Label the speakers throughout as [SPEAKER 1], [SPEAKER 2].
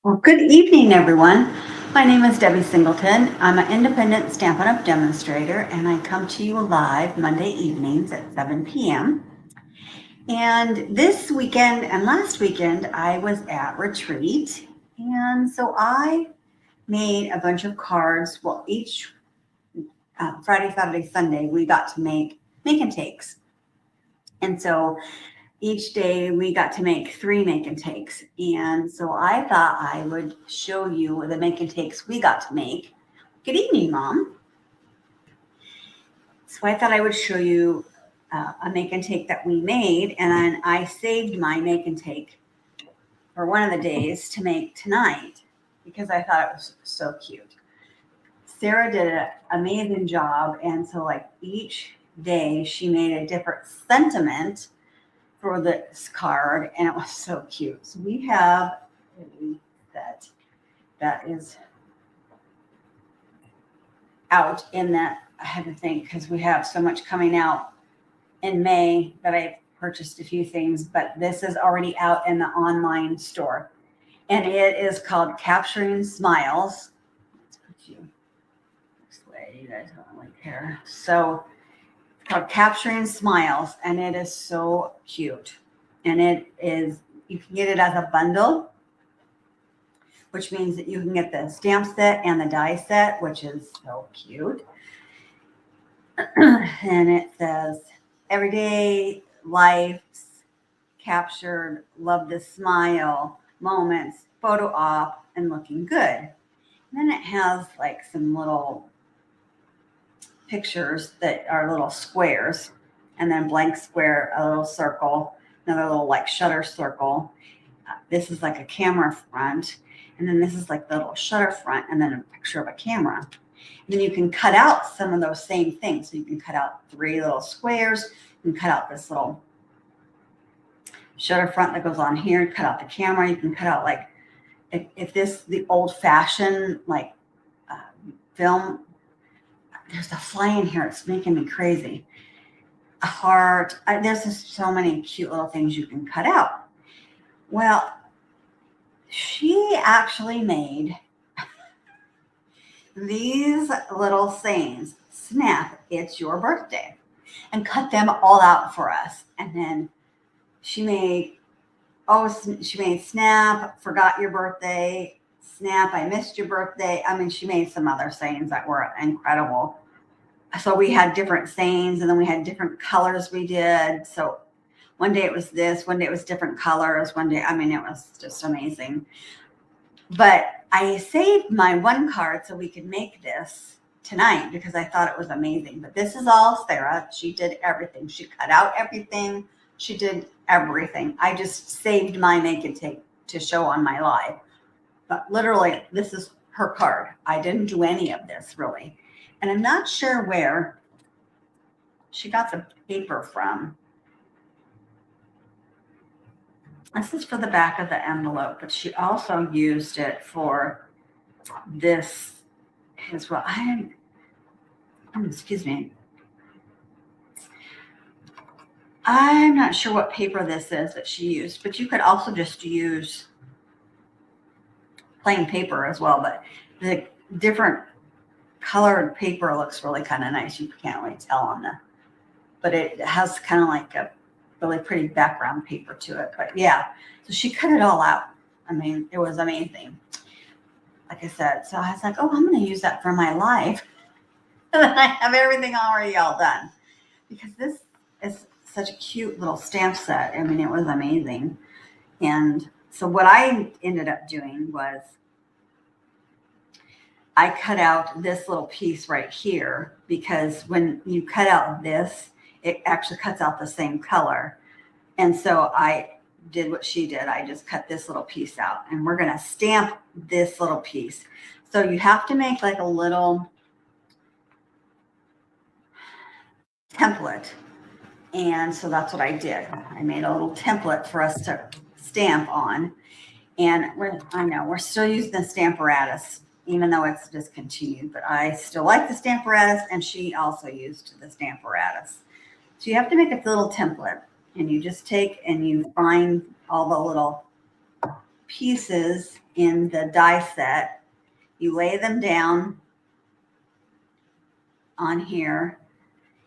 [SPEAKER 1] Well, good evening, everyone. My name is Debbie Singleton. I'm an independent Stampin' Up! Demonstrator, and I come to you live Monday evenings at 7 p.m. And this weekend and last weekend, I was at retreat. And so I made a bunch of cards. Well, each Friday, Saturday, Sunday, we got to make and takes. And so each day we got to make 3 make and takes. And so I thought I would show you the make and takes we got to make. Good evening, Mom. So I thought I would show you a make and take that we made. And then I saved my make and take for one of the days to make tonight because I thought it was so cute. Sarah did an amazing job. And so like each day she made a different sentiment for this card, and it was so cute. So we have that is out in that. I had to think because we have so much coming out in May that I purchased a few things, but this is already out in the online store, and it is called Capturing Smiles. Let's put you this way. You guys don't like hair, so called Capturing Smiles, and it is so cute. And it is, you can get it as a bundle, which means that you can get the stamp set and the die set, which is so cute. And it says, everyday life's captured, love the smile, moments, photo op, and looking good. And then it has like some little pictures that are little squares, and then blank square, a little circle, another little like shutter circle. This is like a camera front, and then this is like the little shutter front, and then a picture of a camera. And then you can cut out some of those same things. So you can cut out 3 little squares, you can cut out this little shutter front that goes on here, cut out the camera. You can cut out like, if this, the old fashioned like film, there's a fly in here. It's making me crazy. A heart. There's just so many cute little things you can cut out. Well, she actually made these little sayings. Snap, it's your birthday. And cut them all out for us. And then she made snap, forgot your birthday. Snap, I missed your birthday. I mean, she made some other sayings that were incredible. So we had different sayings, and then we had different colors we did. So one day it was this, one day it was different colors, one day, I mean, it was just amazing. But I saved my one card so we could make this tonight because I thought it was amazing. But this is all Sarah. She did everything. She cut out everything. She did everything. I just saved my make and take to show on my live. But literally, this is her card. I didn't do any of this really. And I'm not sure where she got the paper from. This is for the back of the envelope, but she also used it for this as well. Excuse me. I'm not sure what paper this is that she used, but you could also just use plain paper as well. But the different colored paper looks really kind of nice. You can't really tell on but it has kind of like a really pretty background paper to it. But yeah, so she cut it all out. I mean, it was amazing. Like I said, so I was like, oh, I'm going to use that for my live. And then I have everything already all done because this is such a cute little stamp set. I mean, it was amazing. And so what I ended up doing was I cut out this little piece right here because when you cut out this, it actually cuts out the same color. And so I did what she did. I just cut this little piece out, and we're going to stamp this little piece. So you have to make like a little template. And so that's what I did. I made a little template for us to stamp on. And I know we're still using the Stamparatus, even though it's discontinued, but I still like the Stamparatus, and she also used the Stamparatus. So you have to make a little template. and you just take and you find all the little pieces in the die set. You lay them down on here,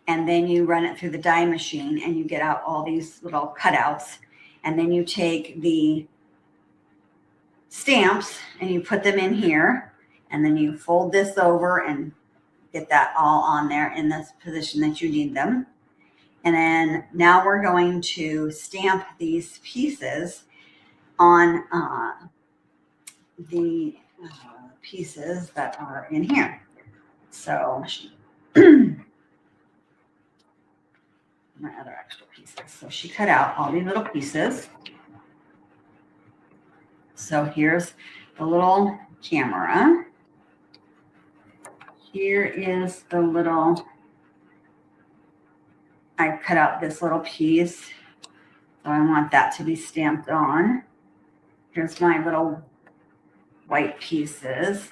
[SPEAKER 1] and then you run it through the die machine and you get out all these little cutouts. And then you take the stamps and you put them in here, and then you fold this over and get that all on there in this position that you need them. And then now we're going to stamp these pieces on the pieces that are in here. So my other extra pieces. So she cut out all these little pieces. So here's the little camera. Here is the little, I cut out this little piece. So I want that to be stamped on. Here's my little white pieces.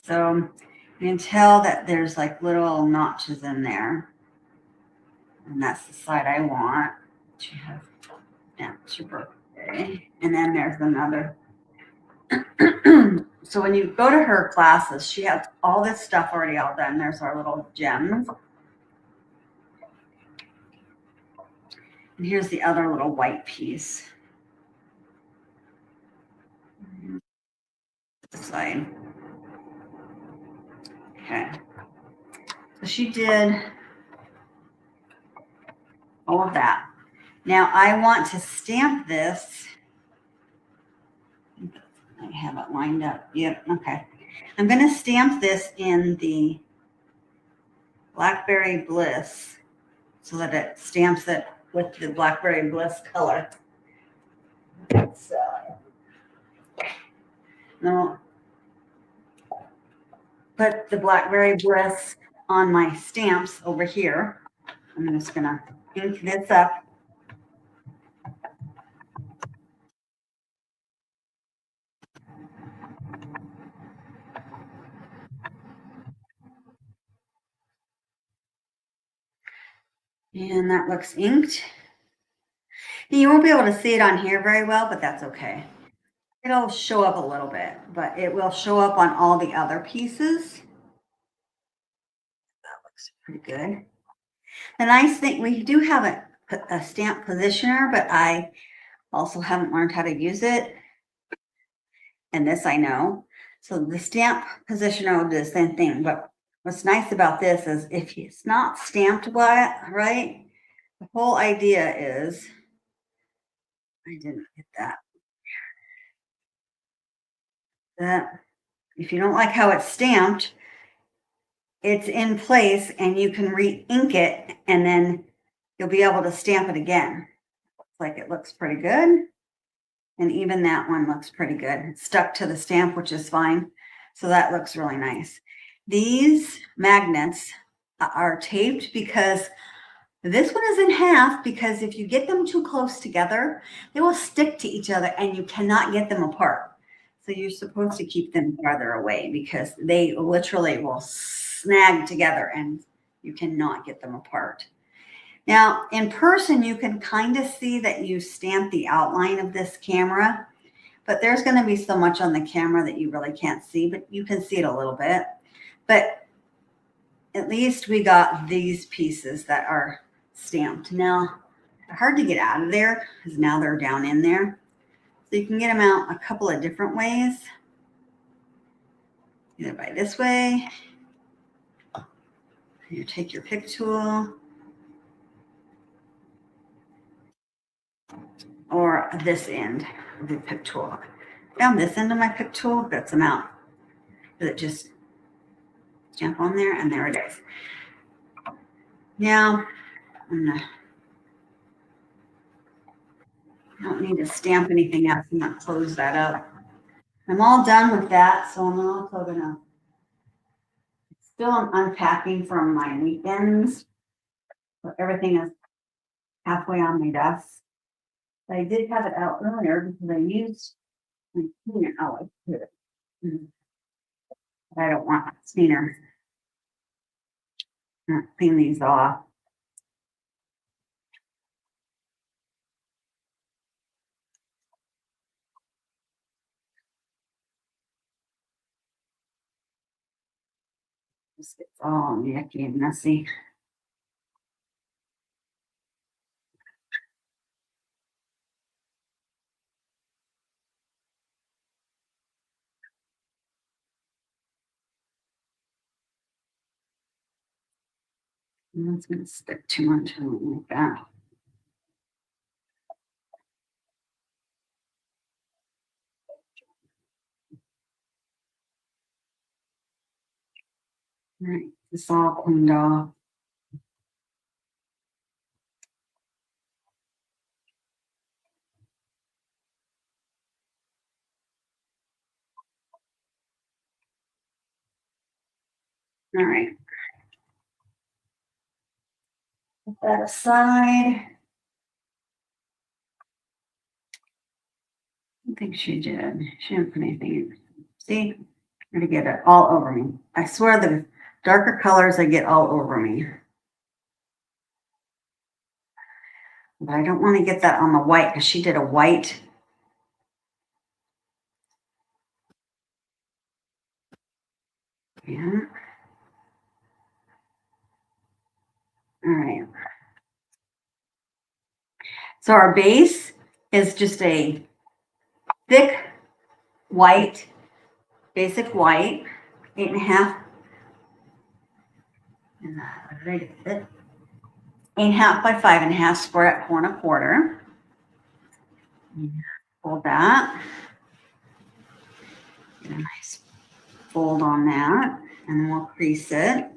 [SPEAKER 1] So you can tell that there's like little notches in there. And that's the side I want. You have, yeah, it's your birthday. And then there's another. So when you go to her classes, she has all this stuff already all done. There's our little gems. And here's the other little white piece. This side. Okay. So she did all of that. Now I want to stamp this. I have it lined up. Yep. Okay. I'm going to stamp this in the Blackberry Bliss so that it stamps it with the Blackberry Bliss color. So now put the Blackberry Bliss on my stamps over here. I'm just going to ink this up. And that looks inked. You won't be able to see it on here very well, but that's okay. It'll show up a little bit, but it will show up on all the other pieces. That looks pretty good. The nice thing, we do have a stamp positioner, but I also haven't learned how to use it. And this I know. So the stamp positioner will do the same thing. But what's nice about this is if it's not stamped right, the whole idea is, I didn't get that. That if you don't like how it's stamped, it's in place and you can re-ink it and then you'll be able to stamp it again. Looks like it looks pretty good. And even that one looks pretty good. It's stuck to the stamp, which is fine. So that looks really nice. These magnets are taped because this one is in half, because if you get them too close together, they will stick to each other and you cannot get them apart. So you're supposed to keep them farther away because they literally will snag together and you cannot get them apart. Now, in person, you can kind of see that you stamp the outline of this camera, but there's going to be so much on the camera that you really can't see, but you can see it a little bit. But at least we got these pieces that are stamped. Now, they're hard to get out of there because now they're down in there. So you can get them out a couple of different ways. Either by this way. You take your pick tool. Or this end of the pick tool. Found this end of my pick tool, got some out. Does it just jump on there? And there it is. Now, I don't need to stamp anything else. I'm going to close that up. I'm all done with that, so I'm also going to still unpacking from my weekends. So everything is halfway on my desk. But I did have it out earlier because I used my cleaner. Oh, I put it. But I don't want cleaner. Clean these off. This gets all yucky and messy. And that's going to stick too much like that. All right, this all cleaned off. All right. Put that aside. I think she did. She didn't put anything in. See, I'm gonna get it all over me. I swear the darker colors I get all over me. But I don't want to get that on the white because she did a white. Yeah. All right. So our base is just a thick white, basic white, 8.5. What did I get it? 8.5 by 5.5 square at 4 1/4. Fold that. Get a nice fold on that, and then we'll crease it.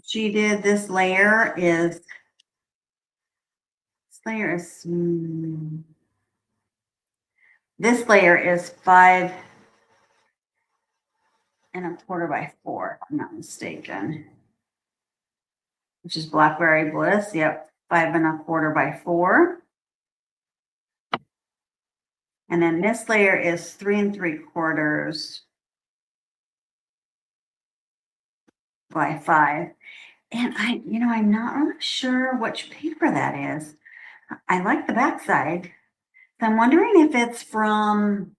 [SPEAKER 1] She did this layer is 5 1/4 by 4, if I'm not mistaken. Which is Blackberry Bliss. Yep, 5 1/4 by 4. And then this layer is 3 3/4 by 5. And I'm not really sure which paper that is. I like the backside. So I'm wondering if it's from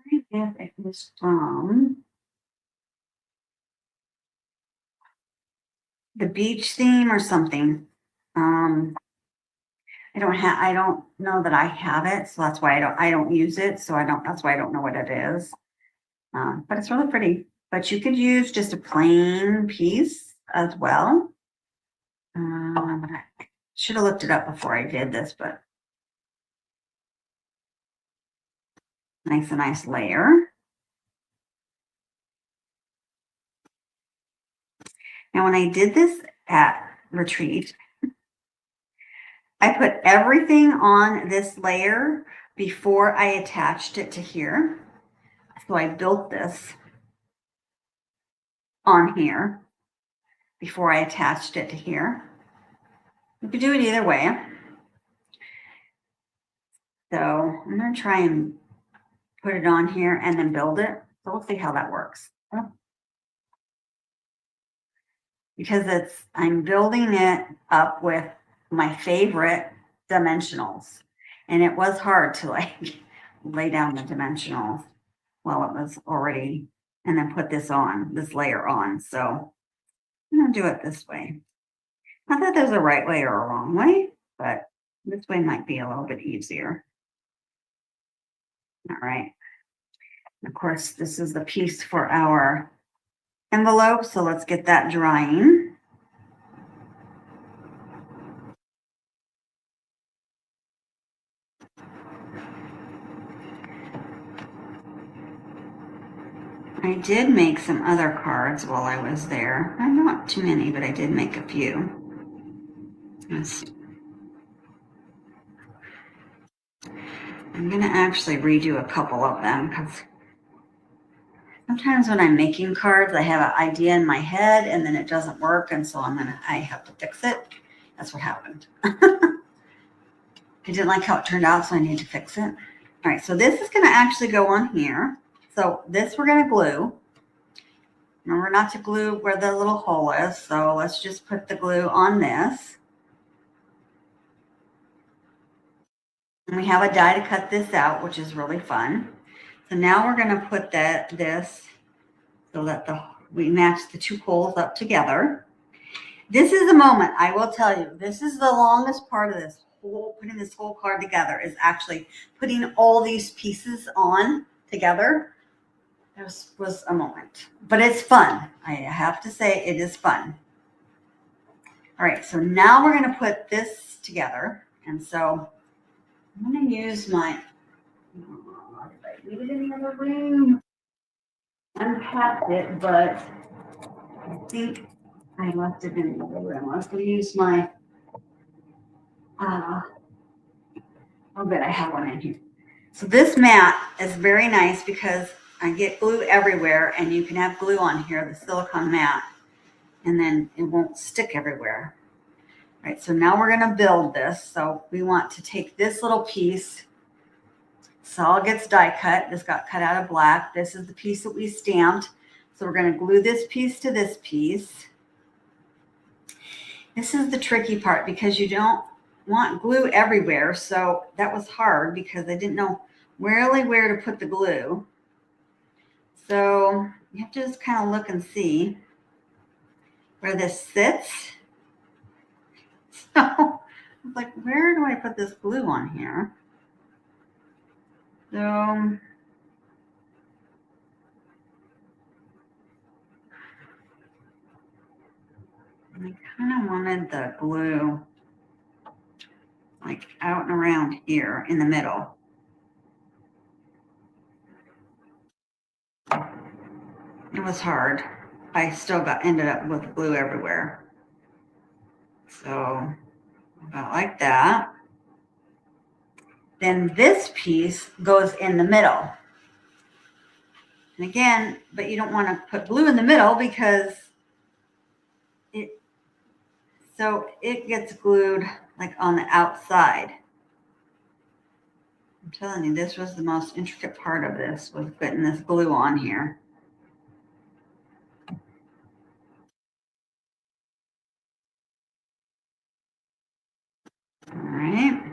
[SPEAKER 1] if it was from the beach theme or something. I don't know that I have it, so that's why I don't use it. So that's why I don't know what it is. But it's really pretty. But you could use just a plain piece as well. I should have looked it up before I did this, but nice layer. Now, when I did this at retreat, I put everything on this layer before I attached it to here. So I built this on here before I attached it to here. You could do it either way. So I'm going to try and put it on here and then build it. So we'll see how that works. Because I'm building it up with my favorite dimensionals. And it was hard to lay down the dimensionals while it was already, and then put this layer on. So I'm going to do it this way. Not that there's a right way or a wrong way, but this way might be a little bit easier. All right. Of course, this is the piece for our envelope. So let's get that drying. I did make some other cards while I was there. Not too many, but I did make a few. Yes. I'm going to actually redo a couple of them because sometimes when I'm making cards, I have an idea in my head and then it doesn't work. And so I have to fix it. That's what happened. I didn't like how it turned out, so I need to fix it. All right, so this is going to actually go on here. So this we're going to glue. Remember not to glue where the little hole is. So let's just put the glue on this. And we have a die to cut this out, which is really fun. So now we're going to put this so that we match the two holes up together. This is a moment, I will tell you, this is the longest part of this whole, putting this whole card together, is actually putting all these pieces on together. This was a moment, but it's fun. I have to say it is fun. All right, so now we're going to put this together. And so I'm going to use my, did I leave it in the other room? Unpacked it, but I think I left it in the other room. I was going to use my, I'll bet I have one in here. So this mat is very nice because I get glue everywhere, and you can have glue on here, the silicone mat, and then it won't stick everywhere. All right, so now we're going to build this. So we want to take this little piece. So all gets die cut. This got cut out of black. This is the piece that we stamped. So we're going to glue this piece to this piece. This is the tricky part because you don't want glue everywhere. So that was hard because I didn't know really where to put the glue. So you have to just kind of look and see where this sits. So I was like, where do I put this glue on here? So I kind of wanted the glue like out and around here in the middle. It was hard. I still ended up with glue everywhere. So about like that. Then this piece goes in the middle. And again, but you don't want to put glue in the middle because it gets glued like on the outside. I'm telling you, this was the most intricate part of this, was putting this glue on here. All right.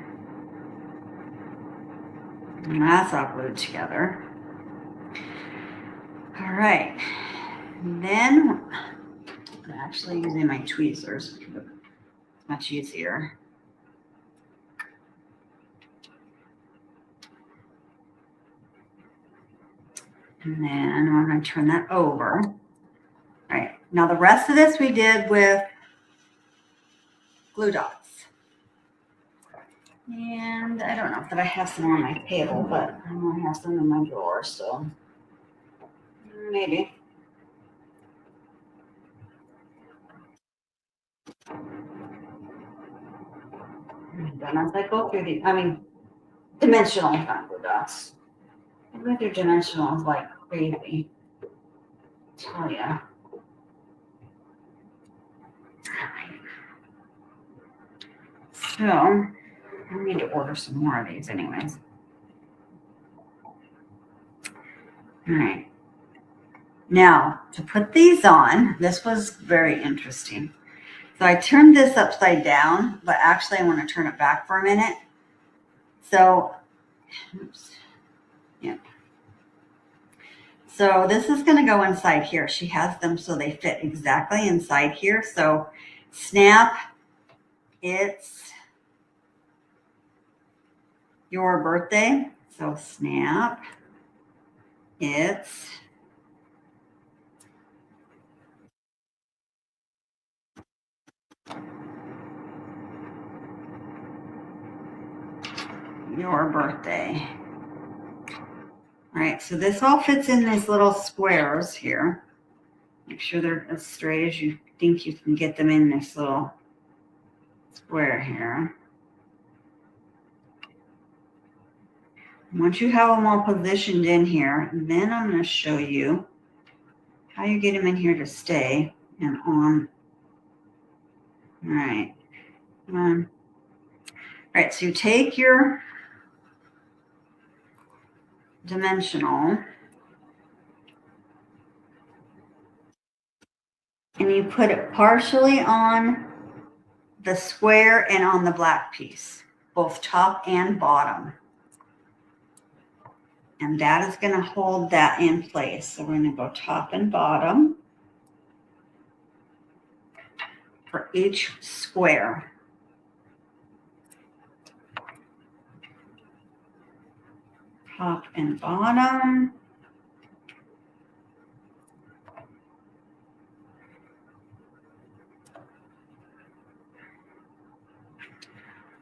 [SPEAKER 1] And that's all glued together. All right. And then I'm actually using my tweezers because it's much easier. And then we're going to turn that over. All right. Now the rest of this we did with glue dots. And I don't know if I have some on my table, but I know I have some in my drawer, so maybe. Then as I go through these, dimensional glue dots. I go through dimensionals like crazy. Tell ya. So I need to order some more of these anyways. All right. Now to put these on, this was very interesting. So I turned this upside down, but actually I want to turn it back for a minute. So, oops. Yeah. So this is going to go inside here. She has them so they fit exactly inside here. So snap, it's your birthday. So snap, it's your birthday. All right, so this all fits in these little squares here. Make sure they're as straight as you think you can get them in this little square here. Once you have them all positioned in here, then I'm going to show you how you get them in here to stay and on. All right. All right, so you take your dimensional and you put it partially on the square and on the black piece, both top and bottom. And that is going to hold that in place. So we're going to go top and bottom for each square. Top and bottom.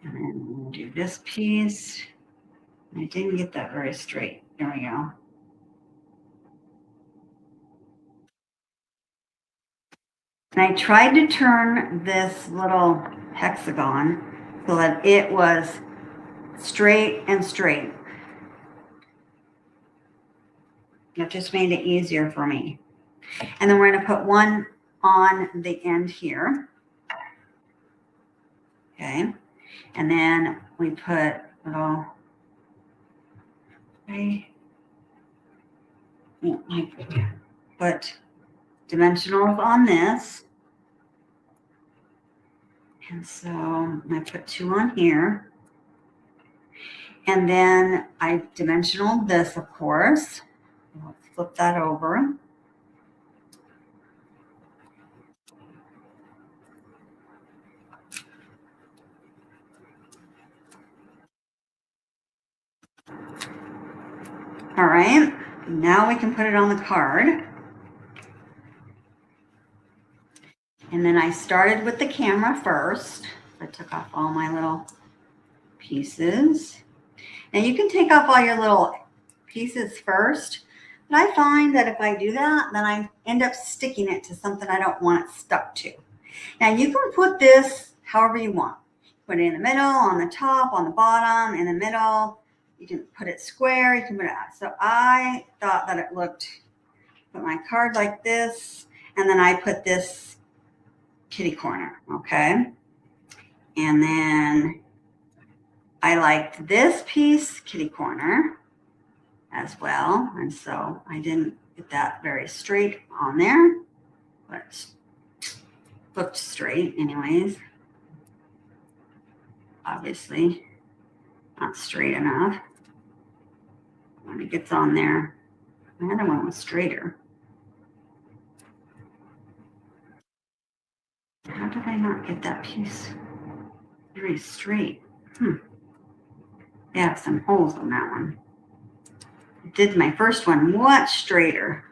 [SPEAKER 1] And then we'll do this piece. I didn't get that very straight. There we go. And I tried to turn this little hexagon so that it was straight and straight. That just made it easier for me. And then we're going to put one on the end here. Okay. And then we put little, put dimensionals on this. And so I'm going to put 2 on here. And then I dimensional this, of course. Let's flip that over. All right, now we can put it on the card. And then I started with the camera first. I took off all my little pieces. Now you can take off all your little pieces first, but I find that if I do that, then I end up sticking it to something I don't want it stuck to. Now you can put this however you want. Put it in the middle, on the top, on the bottom, in the middle. You can put it square, you can put it out. So I thought that it looked, put my card like this, and then I put this kitty corner, okay? And then I liked this piece, kitty corner, as well. And so I didn't get that very straight on there, but it looked straight anyways. Obviously not straight enough. When it gets on there, the other one was straighter. How did I not get that piece very straight? Yeah, some holes on that one. I did my first one much straighter.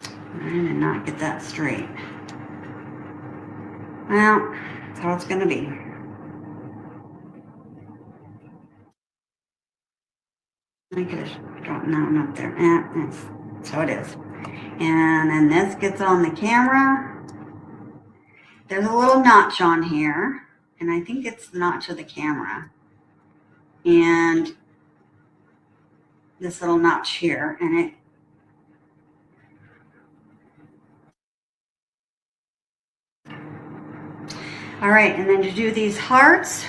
[SPEAKER 1] I did not get that straight. Well, that's how it's going to be. I could have gotten that one up there. That's how it is. And then this gets on the camera. There's a little notch on here, and I think it's the notch of the camera. And this little notch here, and it all right, and then to do these hearts,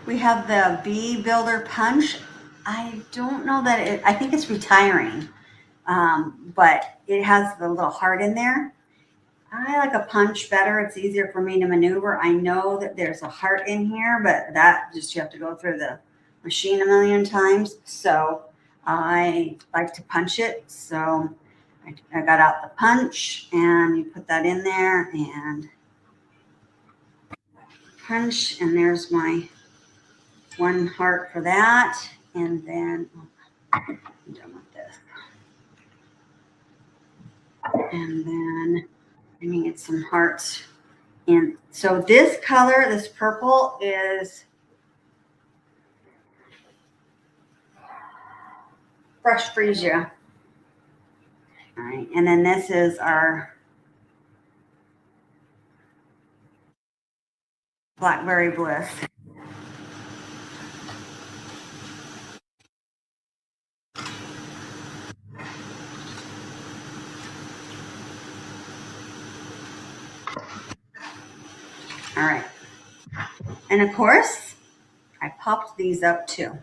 [SPEAKER 1] we have the Bee Builder Punch. I don't know that it, I think it's retiring, but it has the little heart in there. I like a punch better. It's easier for me to maneuver. I know that there's a heart in here, but that just you have to go through the machine a million times. So I like to punch it. So I got out the punch and you put that in there and punch. And there's my one heart for that. And then I'm done with this. And then I need some hearts. And so this color, this purple, is Fresh Freesia. All right, and then this is our Blackberry Bliss. All right. And of course, I popped these up too.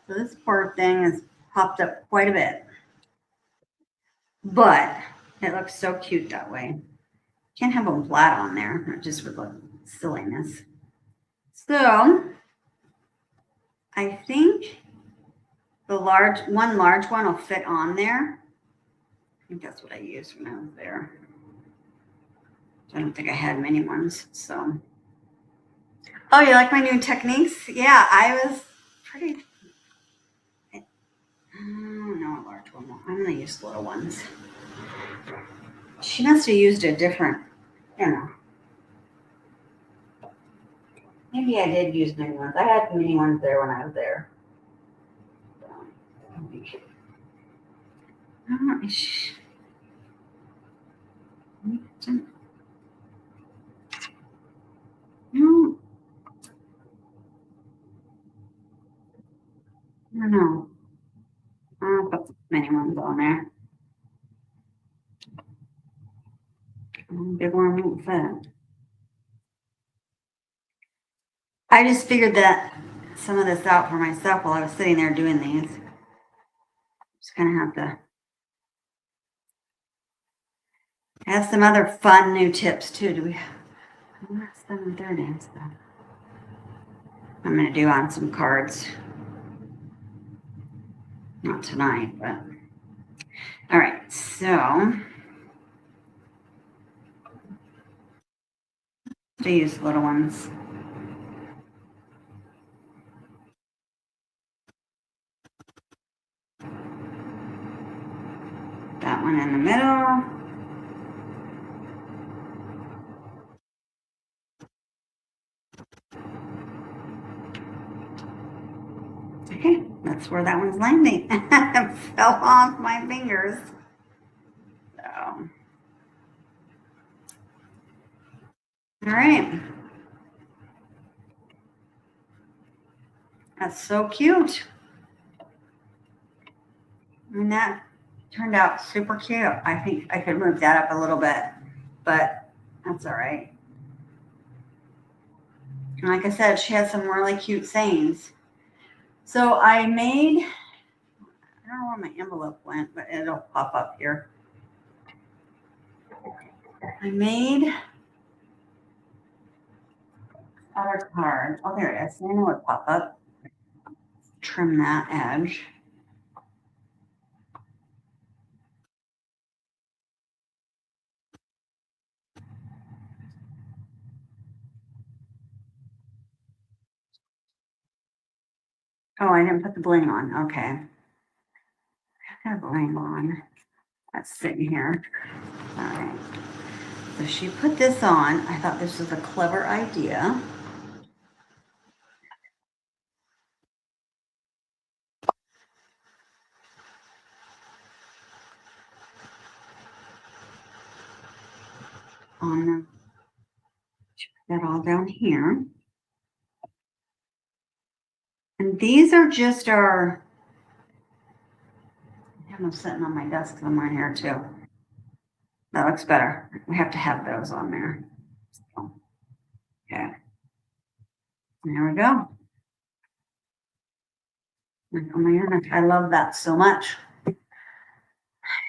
[SPEAKER 1] So this poor thing has popped up quite a bit. But it looks so cute that way. Can't have them flat on there. It just would look silliness. So I think the large one will fit on there. I think that's what I used when I was there. I don't think I had many ones. So, oh, you like my new techniques? Yeah, I was pretty. No, a large one. I'm gonna use little ones. She must have used a different, you know. Maybe I did use mini ones. I had mini ones there when I was there. No, I don't know. I'll put many ones on there. Big one won't fit. I just figured that some of this out for myself while I was sitting there doing these. Just gonna have to have some other fun new tips too. Do we have 7:30 stuff? I'm gonna do on some cards. Not tonight, but all right, so to use little ones. That one in the middle. Okay, that's where that one's landing. It fell off my fingers. So, all right. That's so cute. And that turned out super cute. I think I could move that up a little bit, but that's all right. And like I said, she has some really cute sayings. So I made, I don't know where my envelope went, but it'll pop up here. I made other card. Oh, there it is. I know it pop up. Trim that edge. Oh, I didn't put the bling on. Okay. I got bling on. That's sitting here. All right. So she put this on. I thought this was a clever idea. On that all down here. And these are just our, I have them sitting on my desk somewhere here too. That looks better. We have to have those on there. So, okay. There we go. Oh my goodness, I love that so much.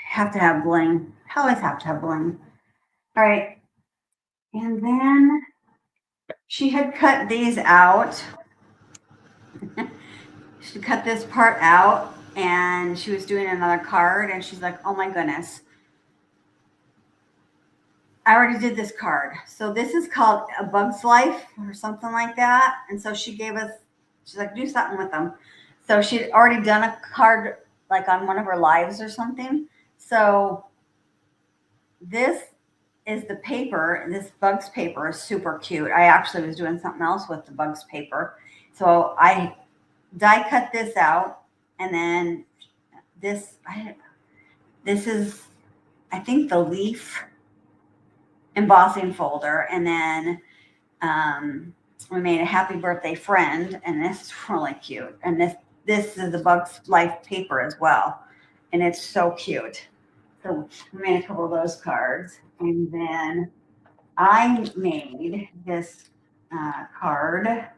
[SPEAKER 1] Have to have bling. Always have to have bling. All right. And then she had cut these out. She cut this part out and she was doing another card and she's like, oh my goodness. I already did this card. So this is called A Bug's Life or something like that. And so she gave us, she's like, do something with them. So she'd already done a card like on one of her lives or something. So this is the paper. This Bugs paper is super cute. I actually was doing something else with the Bugs paper. So I die cut this out. And then this is, I think, the leaf embossing folder. And then We made a happy birthday friend, and this is really cute. And this is the Bugs Life paper as well, and it's so cute. So we made a couple of those cards, and then I made this card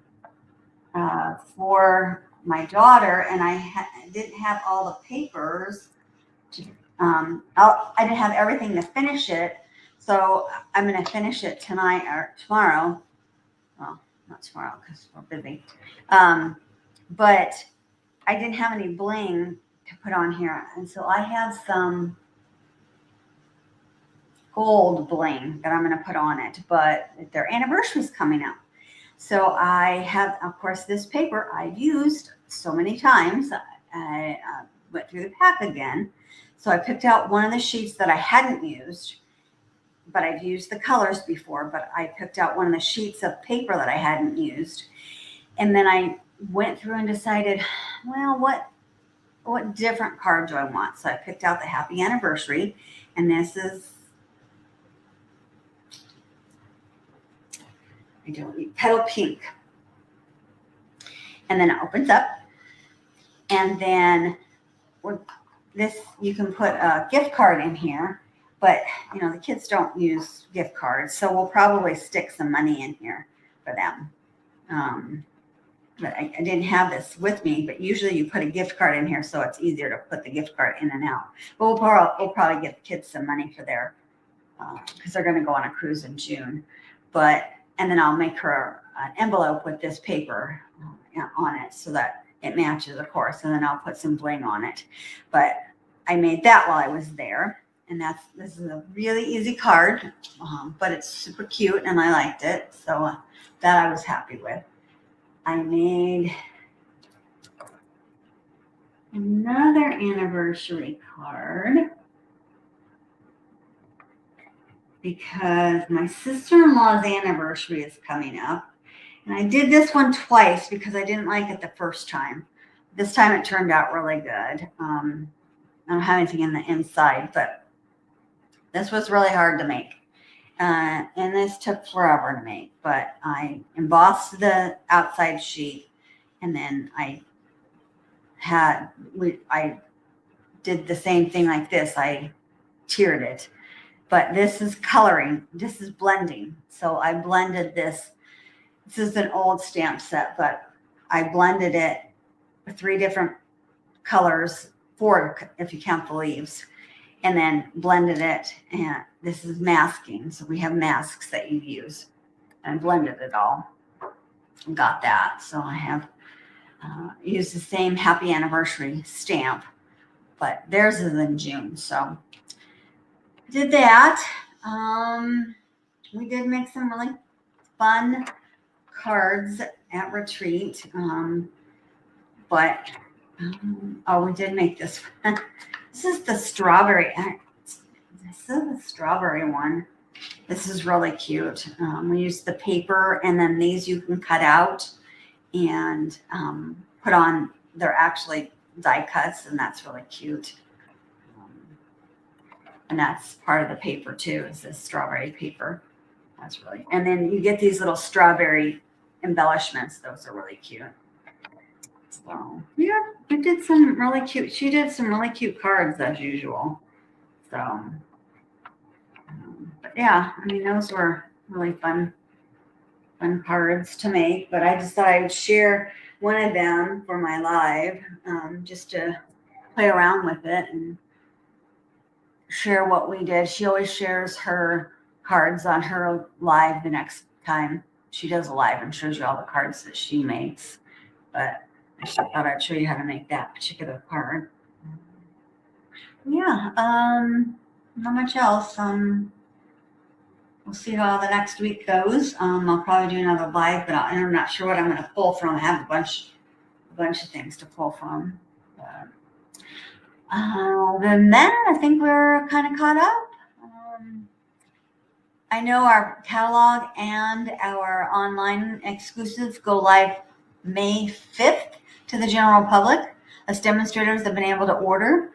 [SPEAKER 1] for my daughter, and I didn't have all the papers. I didn't have everything to finish it, so I'm going to finish it tonight or tomorrow. Well, not tomorrow because we're busy. But I didn't have any bling to put on here, and so I have some gold bling that I'm going to put on it, but their anniversary's coming up. So I have, of course, this paper I've used so many times. I went through the pack again. So I picked out one of the sheets that I hadn't used, but I've used the colors before, but I picked out one of the sheets of paper that I hadn't used. And then I went through and decided, well, what different card do I want? So I picked out the happy anniversary, and this is, I don't need petal pink. And then it opens up, and then this, you can put a gift card in here, but you know, the kids don't use gift cards, so we'll probably stick some money in here for them. But I didn't have this with me, but usually you put a gift card in here so it's easier to put the gift card in and out. But we'll probably give the kids some money for their, because they're going to go on a cruise in June. And then I'll make her an envelope with this paper on it so that it matches, of course, and then I'll put some bling on it. But I made that while I was there, and this is a really easy card, but it's super cute, and I liked it, so that I was happy with. I made another anniversary card because my sister-in-law's anniversary is coming up. And I did this one twice because I didn't like it the first time. This time it turned out really good. I don't have anything in the inside, but this was really hard to make. And this took forever to make, but I embossed the outside sheet, and then I did the same thing like this. I tiered it, but this is coloring. This is blending. So I blended this. This is an old stamp set, but I blended it with 3 different colors, 4 if you count the leaves, and then blended it. And this is masking. So we have masks that you use, and blended it all. Got that. So I have used the same happy anniversary stamp, but theirs is in June. So I did that. We did make some really fun cards at retreat, but we did make this one. This is the strawberry. This is the strawberry one. This is really cute. We used the paper, and then these you can cut out and put on. They're actually die cuts, and that's really cute. And that's part of the paper too, is this strawberry paper. That's really, and then you get these little strawberry embellishments. Those are really cute. So yeah, we did some really cute. She did some really cute cards as usual. So, but yeah, I mean, those were really fun cards to make. But I just thought I would share one of them for my live, just to play around with it and share what we did. She always shares her cards on her live the next time she does a live and shows you all the cards that she makes. But I thought I'd show you how to make that particular card. Yeah, not much else. We'll see how the next week goes. I'll probably do another live, but I'm not sure what I'm going to pull from. I have a bunch of things to pull from. Than that, I think we're kind of caught up. I know our catalog and our online exclusives go live May 5th to the general public. Us demonstrators have been able to order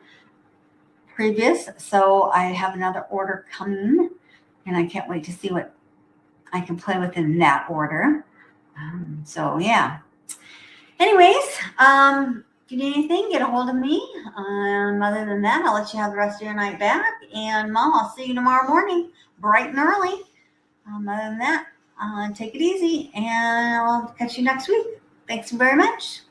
[SPEAKER 1] previous, so I have another order coming, and I can't wait to see what I can play within that order. So yeah. Anyways, if you need anything, get a hold of me. Other than that, I'll let you have the rest of your night back. And Mom, I'll see you tomorrow morning, bright and early. Other than that, take it easy, and I'll catch you next week. Thanks very much.